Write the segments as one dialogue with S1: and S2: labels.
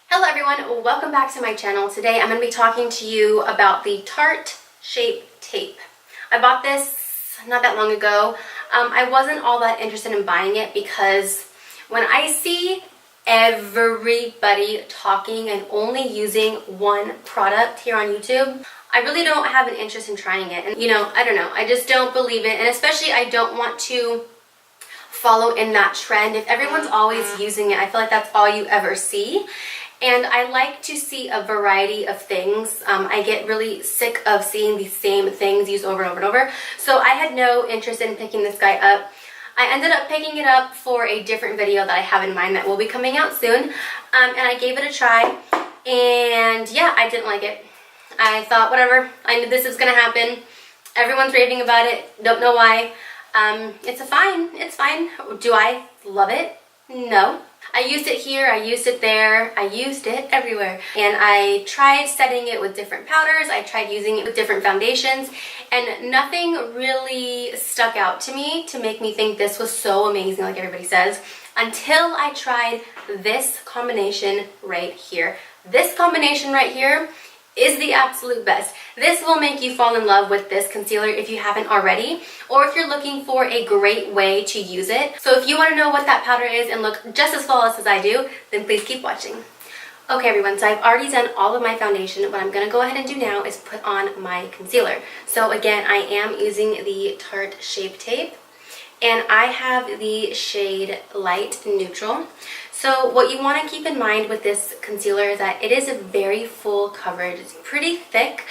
S1: Hello everyone, welcome back to my channel. Today I'm going to be talking to you about the Tarte Shape Tape. I bought this not that long ago. I wasn't all that interested in buying it because when I see everybody talking and only using one product here on YouTube, I really don't have an interest in trying it. And I don't know, I just don't believe it, and especially I don't want to follow in that trend. If everyone's always using it, I feel like that's all you ever see. And I like to see a variety of things. I get really sick of seeing the same things used over and over and over. So I had no interest in picking this guy up. I ended up picking it up for a different video that I have in mind that will be coming out soon. And I gave it a try. And yeah, I didn't like it. I thought, whatever, I knew this was going to happen. Everyone's raving about it. Don't know why. It's fine. It's fine. Do I love it? No. I used it here, I used it there, I used it everywhere. And I tried setting it with different powders, I tried using it with different foundations, and nothing really stuck out to me to make me think this was so amazing like everybody says, until I tried this combination right here. This combination right here is the absolute best. This will make you fall in love with this concealer if you haven't already, or if you're looking for a great way to use it. So if you want to know what that powder is and look just as flawless as I do, then please keep watching. Okay everyone, so I've already done all of my foundation. What I'm going to go ahead and do now is put on my concealer. So again, I am using the Tarte Shape Tape, and I have the shade Light Neutral. So what you want to keep in mind with this concealer is that it is a very full coverage. It's pretty thick.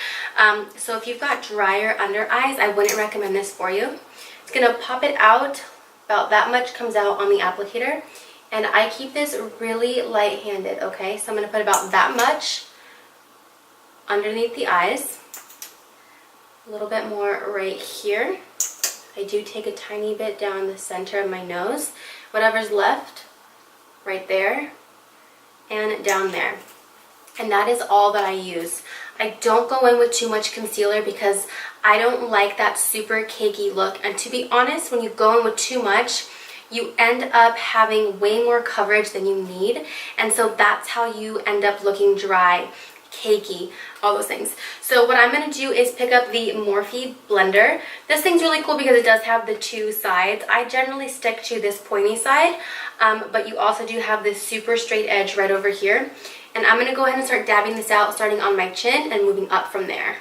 S1: So if you've got drier under eyes, I wouldn't recommend this for you. It's going to pop it out. About that much comes out on the applicator. And I keep this really light-handed, okay? So I'm going to put about that much underneath the eyes. A little bit more right here. I do take a tiny bit down the center of my nose. Whatever's left, right there and down there. And that is all that I use. I don't go in with too much concealer because I don't like that super cakey look. And to be honest, when you go in with too much, you end up having way more coverage than you need. And so that's how you end up looking dry, cakey, all those things. So what I'm going to do is pick up the Morphe blender. This thing's really cool because it does have the two sides. I generally stick to this pointy side, but you also do have this super straight edge right over here. And I'm going to go ahead and start dabbing this out, starting on my chin and moving up from there.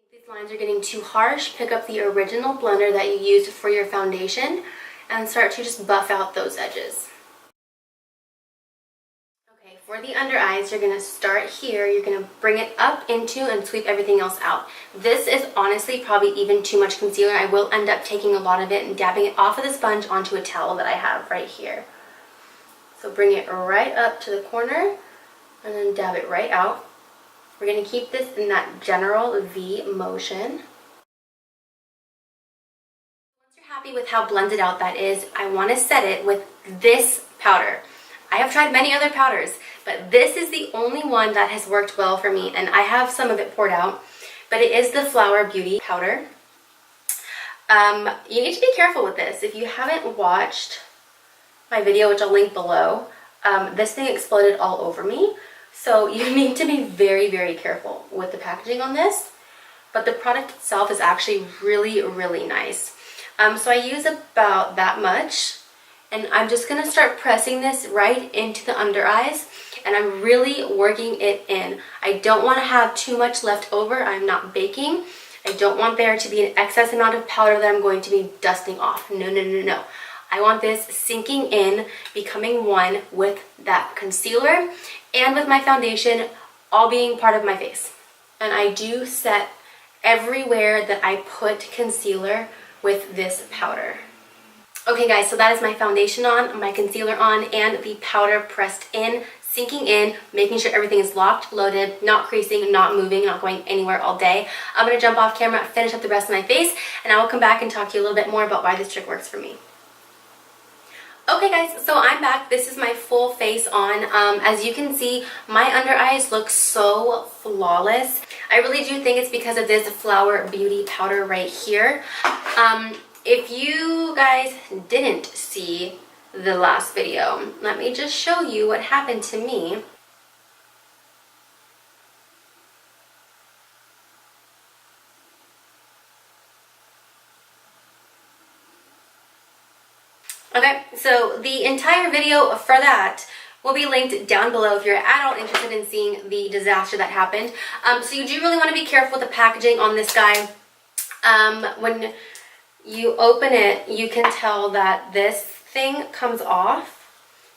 S1: If these lines are getting too harsh, pick up the original blender that you used for your foundation and start to just buff out those edges. For the under eyes, you're going to start here. You're going to bring it up into and sweep everything else out. This is honestly probably even too much concealer. I will end up taking a lot of it and dabbing it off of the sponge onto a towel that I have right here. So bring it right up to the corner and then dab it right out. We're going to keep this in that general V motion. Once you're happy with how blended out that is, I want to set it with this powder. I have tried many other powders, but this is the only one that has worked well for me, and I have some of it poured out, but it is the Flower Beauty powder. You need to be careful with this. If you haven't watched my video, which I'll link below, this thing exploded all over me, so you need to be very, very careful with the packaging on this, but the product itself is actually really, really nice. So I use about that much. And I'm just going to start pressing this right into the under eyes, and I'm really working it in. I don't want to have too much left over. I'm not baking. I don't want there to be an excess amount of powder that I'm going to be dusting off. No, no, no, no. I want this sinking in, becoming one with that concealer and with my foundation, all being part of my face. And I do set everywhere that I put concealer with this powder. Okay guys, so that is my foundation on, my concealer on, and the powder pressed in, sinking in, making sure everything is locked, loaded, not creasing, not moving, not going anywhere all day. I'm going to jump off camera, finish up the rest of my face, and I will come back and talk to you a little bit more about why this trick works for me. Okay guys, so I'm back. This is my full face on. As you can see, my under eyes look so flawless. I really do think it's because of this Flower Beauty powder right here. If you guys didn't see the last video. Let me just show you what happened to me. Okay, so the entire video for that will be linked down below if you're at all interested in seeing the disaster that happened. So you do really want to be careful with the packaging on this guy. When you open it, you can tell that this thing comes off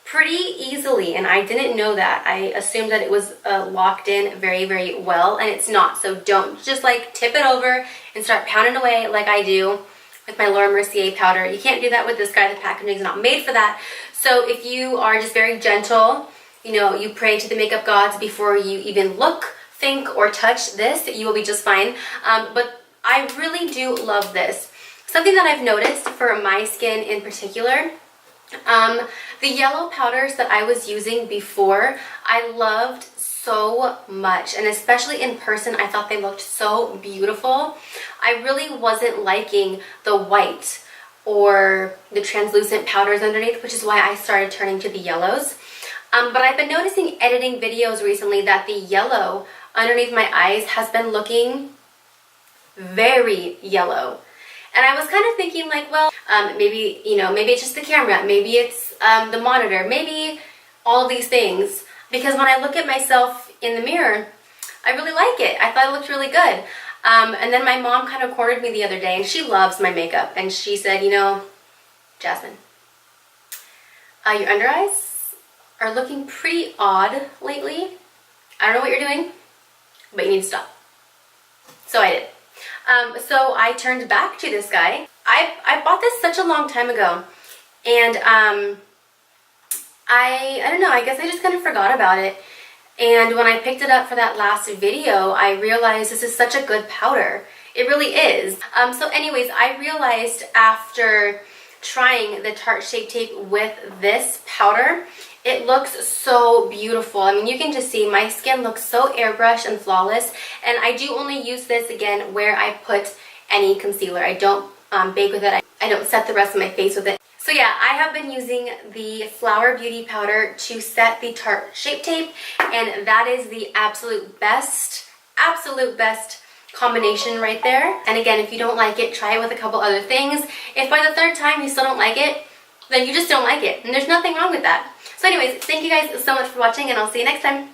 S1: pretty easily, and I didn't know that. I assumed that it was locked in very, very well, and it's not. So don't just like tip it over and start pounding away like I do with my Laura Mercier powder. You can't do that with this guy. The packaging is not made for that. So if you are just very gentle, you know, you pray to the makeup gods before you even look, think, or touch this, you will be just fine. But I really do love this. Something that I've noticed for my skin in particular, the yellow powders that I was using before, I loved so much, and especially in person, I thought they looked so beautiful. I really wasn't liking the white or the translucent powders underneath, which is why I started turning to the yellows. But I've been noticing editing videos recently that the yellow underneath my eyes has been looking very yellow. And I was kind of thinking like, well, maybe, you know, maybe it's just the camera, maybe it's the monitor, maybe all these things. Because when I look at myself in the mirror, I really like it. I thought it looked really good. And then my mom kind of cornered me the other day, and she loves my makeup. And she said, you know, Jasmine, your under eyes are looking pretty odd lately. I don't know what you're doing, but you need to stop. So I did. So I turned back to this guy. I bought this such a long time ago, and I don't know, I guess I just kind of forgot about it. And when I picked it up for that last video, I realized this is such a good powder. It really is. So anyways, I realized after trying the Tarte Shape Tape with this powder, it looks so beautiful. I mean, you can just see my skin looks so airbrushed and flawless. And I do only use this, again, where I put any concealer. I don't bake with it. I don't set the rest of my face with it. So yeah, I have been using the Flower Beauty powder to set the Tarte Shape Tape, and that is the absolute best combination right there. And again, if you don't like it, try it with a couple other things. If by the third time you still don't like it, then you just don't like it, and there's nothing wrong with that. So anyways, thank you guys so much for watching, and I'll see you next time.